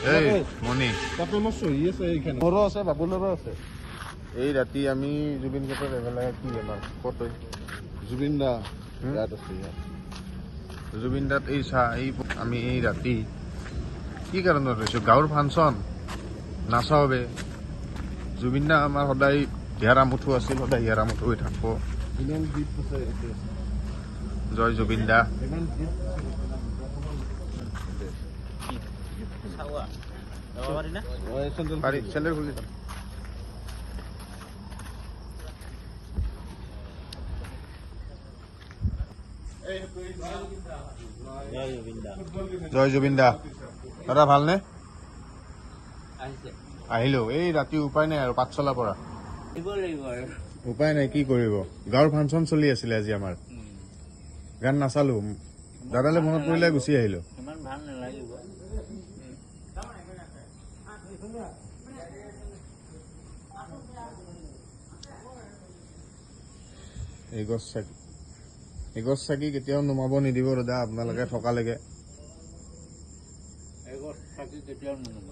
এই মণি তাতে মোৰ চহী আছে এইখানে মোৰো আছে বাবুলৰো আছে এই ৰাতি আমি জুবিন ক্ষেত্ৰত এবেলা কি আমাৰ ক'ত জুবিন দা ইয়াত আছে জুবিন দাত এই চাহ এই আমি এই ৰাতি কি কাৰণত হৈছোঁ গাঁৱৰ ফাংচন নাচা হবে জুবিন দা আমাৰ সদায় হিয়াৰা মুঠু আছিল সদায় হিয়াৰা মুঠু হৈ থাকিব ইমান গীত আছে জয় জুবিন দা ইমান গীত পাৰি চেণ্ডেল খুলি যাম জয় জুবিন দা দাদা ভালনে আহিলো এই ৰাতি উপায় নাই আৰু পাঠশালাৰ পৰা উপায় নাই কি কৰিব গাঁৱৰ ফাংচন চলি আছিলে আজি আমাৰ গান নাচালো দাদালে মনত পৰিলে গুচি আহিলো এই গছ চাকি কেতিয়াও নুমাব নিদিব দাদা আপোনালোকে থকালৈকে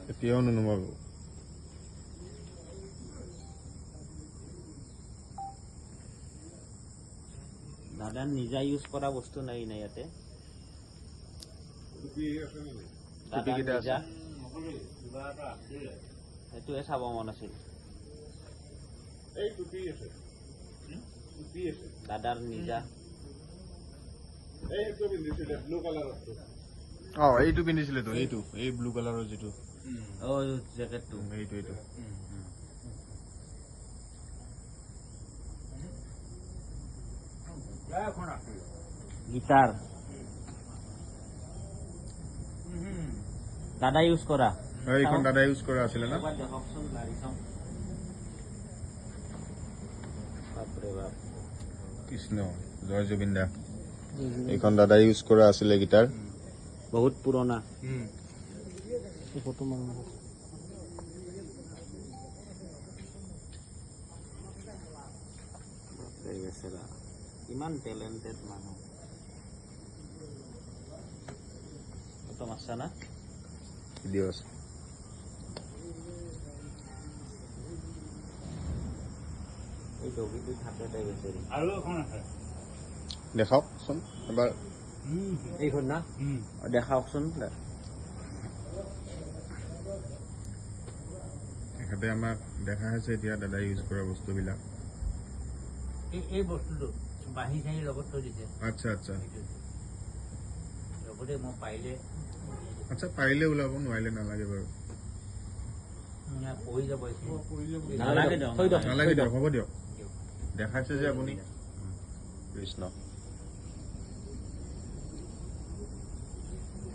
কেতিয়াও নুনুমাব দাদা নিজা ইউজ কৰা বস্তু নাই না ইয়াতে সেইটোৱে চাব মন আছিল দাদাৰ নিজা এইটো পিন্ধিছিলে তো এইটো এই ব্লু কালাৰৰ যিটো জেকেটটো এইটো গিটাৰ দাদা ইউজ কৰা এইখন দাদা ইউজ কৰা আছিলে না দেখাওকচোন লাৰি চাওঁ বাপৰে বাপ কৃষ্ণ জয় জুবিন দা এইখন দাদা ইউজ কৰা আছিলে গিটাৰ বহুত পুৰণা ফটো মাৰ ইমান টেলেণ্টেড মানুহ ফটো মাৰছা না ভিডিঅ' আছে এই ডগিটো থাকে তাই বেচাৰি আৰু এখন আছে দেখাওকচোন এবাৰ এইখন না দেখাওকচোন এখেতে আমাক দেখা হৈছে এতিয়া দাদা ইউজ কৰা বস্তুবিলাক এই বস্তুটো বাঁহী চাহী লগত থৈ দিছে আচ্ছা আচ্ছা লগতে মই পাৰিলে আচ্ছা পাৰিলে ওলাব নোৱাৰিলে নালাগে বাৰু পৰি যাব নালাগে দিয়ক হ'ব দিয়ক দেখাইছে যে আপুনি কৃষ্ণ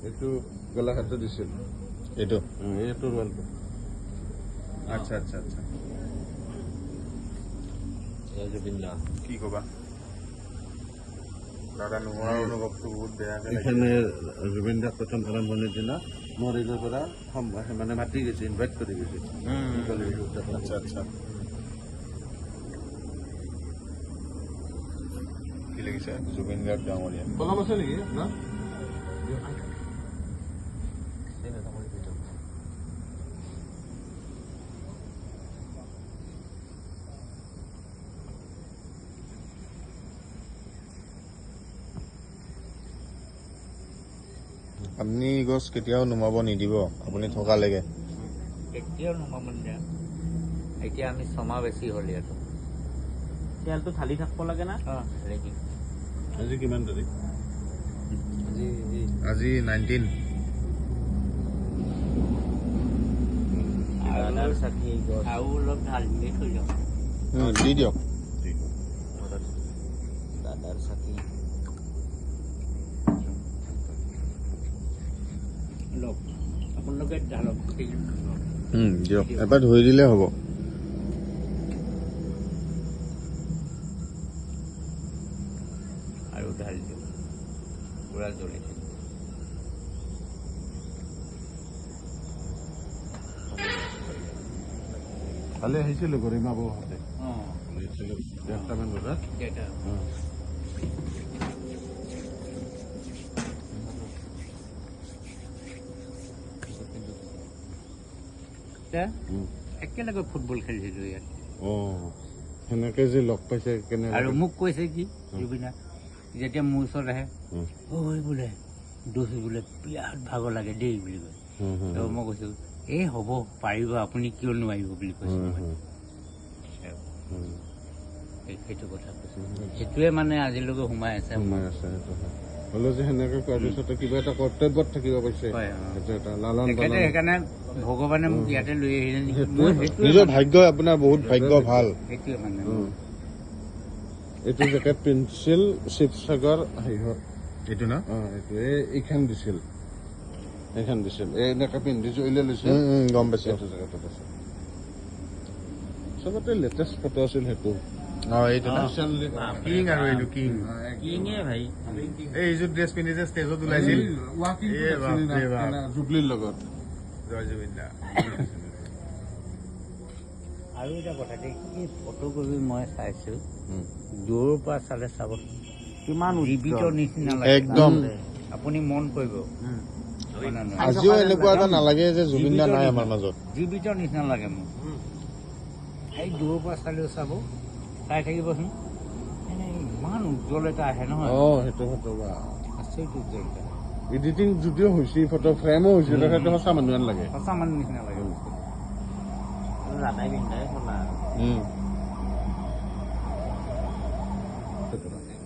এইটো গোলাঘাটত দিছিল এইটো এইটো ৰোৱালটো আচ্ছা আচ্ছা আচ্ছা জুবিন দা কি ক'বা দাদা নোহোৱাৰ অনুভৱটো বহুত বেয়াকে এখানে জুবিন দাক প্ৰথম আৰম্ভণিৰ দিনা মৰিগাঁৱৰ পৰা মানে মাতি গৈছে ইনভাইট কৰি গৈছে আচ্ছা আচ্ছা কি লাগিছে জুবিন গাৰ্গ ডাঙৰীয়া কলম আছে নেকি না আপুনি গছ কেতিয়াও নুমাব নিদিব আপুনি থকালৈকে কেতিয়াও নোমাব দিয়া এতিয়া আমি ছমাহ বেছি হ'ল ইয়াতো তেলটো ঢালি থাকিব লাগে না ৰেডি আজি কিমান তাৰিখ আজি 19 দাদাৰ চাকি গছ আৰু অলপ ঢালি থৈ যাওঁ দি দিয়ক দাদাৰ চাকি লওক আপোনালোকে ঢালক দিয়ক এবাৰ ধৰি দিলে হ'ব আৰু ঢালি দিওঁ পুৰা জ্বলিছে কালি আহিছিলোঁ গৰিমা বৌহঁতে দেৰটামান বজাত দুইটা একেলগে ফুটবল খেলিছিলো ইয়াত সেনেকে যে লগ পাইছে কেনে আৰু মোক কৈছে কি জুবিনা যেতিয়া মোৰ ওচৰত আহে ঐ বোলে দোষ বোলে বিৰাট ভাগৰ লাগে দেই বুলি কয় তো মই কৈছো এই হ'ব পাৰিব আপুনি কিয় নোৱাৰিব বুলি কৈছো সেইটো কথা কৈছো সেইটোৱে মানে আজিলৈকে সোমাই আছে হ'লেও যে সেনেকে কোৱাৰ পিছতে কিবা এটা কৰ্তব্যত থাকিব পাৰিছে সেইটো এটা লালন পালন সেইকাৰণে ভগৱানে মোক ইয়াতে লৈ আহিলে নেকি নিজৰ ভাগ্য আপোনাৰ বহুত ভাগ্য ভাল সেইটোৱে মানে এইটো জেকেট পিন্ধিছিল শিৱসাগৰ হেৰিহত এইটো না এইটো এইখন দিছিল এনেকে পিন্ধিছো উলিয়াই লৈছে গম পাইছো এইটো জেকেটত আছে চবতে লেটেষ্ট ফটো আছিল সেইটো এইটো না কিং আৰু এইটো কিং কিঙে ভাই এইযোৰ ড্ৰেছ পিন্ধি যে ষ্টেজত ওলাইছিল জুবলিৰ লগত জয় জুবিন দা আৰু এটা কথা দেই এই ফটোকপি মই চাইছো দূৰৰ পৰা চালে চাব কিমান জীৱিত নিচিনা লাগে একদম আপুনি মন কৰিব আজিও এনেকুৱা এটা নালাগে যে জুবিন দা নাই আমাৰ মাজত জীৱিত নিচিনা লাগে মোক এই দূৰৰ পৰা চালেও চাব চাই থাকিবচোন ইমান উজ্জ্বল এটা আহে নহয় সেইটো ফটো আচৰিত উজ্জ্বল এটা এডিটিং যদিও হৈছে ফটো ফ্ৰেমো হৈছে সেইটো সঁচা মানুহ যেন লাগে সঁচা মানুহ নিচিনা লাগে ৰাধাই পিন্ধাই চলা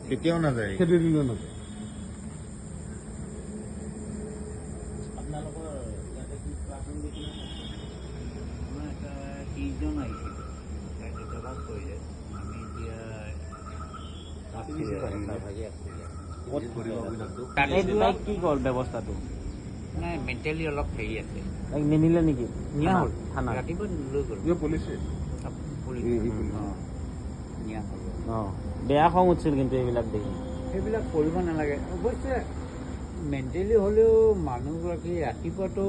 কেতিয়াও নাযায় খেদি দিলেও নাযায় আপোনালোকৰ ইয়াতে কি ক্লাছৰুম দেখিলে আমাৰ এটা টিউজন আহিছিল জবাব কৰিলে আমি এতিয়া কি গ'ল ব্যৱস্থাটো নাই মেণ্টেলি অলপ হেৰি আছে নিনিলে নেকি নিয়া হ'ল থানা ৰাতিপুৱা লৈ গ'ল পুলিচে নিয়া হ'ল বেয়া খং উঠিছিল কিন্তু এইবিলাক দেখি সেইবিলাক কৰিব নালাগে অৱশ্যে মেণ্টেলি হ'লেও মানুহগৰাকী ৰাতিপুৱাতো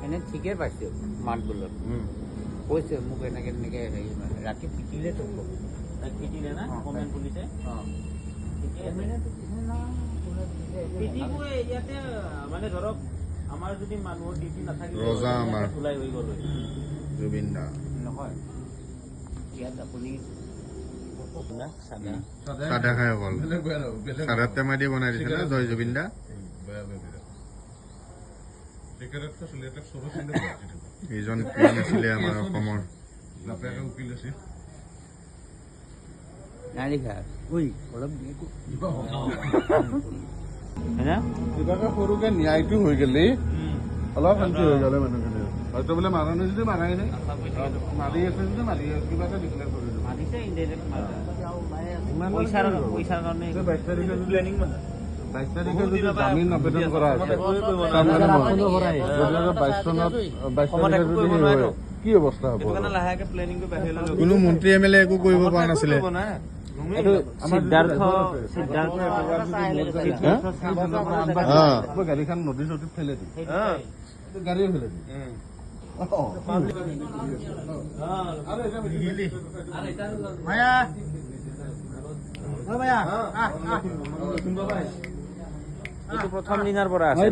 এনে ঠিকে পাইছে মাত বোলত কৈছে মোক এনেকে এনেকে হেৰি মানে ৰাতি পিটিলে তো পিটিলে না কমেণ্ট পুলিচে পিটিবই ইয়াতে মানে ধৰক আমাৰ যদি মানুহৰ ডিউটি নাথাকিলে ৰজা আমাৰ ওলাই হৈ গ'ল জুবিন দা নহয় ইয়াত আপুনি চাদা খাই অকল চাদাত টেমা দি বনাই দিছে না জয় জুবিন দা এইজন কিং আছিলে আমাৰ অসমৰ নালিকা ঐ অলপ কিবাকে সৰুকে ন্যায়টো হৈ গেলি অলপ শান্তি হৈ গ'লে মানুহখিনি হয়তো বোলে মাৰণি যদি মাৰাই নাই মাৰি আছে যদি মাৰি কিবা এটা ডিক্লেয়াৰ কৰি দিব মাতিছে ইনডাইৰেক্ট পইচাৰ কাৰণে 22 তাৰিখে যদি 22 তাৰিখে যদি জামিন আবেদন কৰা আছে তাৰমানে 22 চনত 22 তাৰিখে যদি হয় কি অৱস্থা হ'ব লাহেকে প্লেনিংটো বাহিৰলৈ কোনো মন্ত্ৰী এমএলএ একো কৰিব পৰা নাছিলে গাড়ীখন নদী চদীত ফেলে দি গাড়ীও ফেলে দি প্ৰথম দিনাৰ পৰা আছে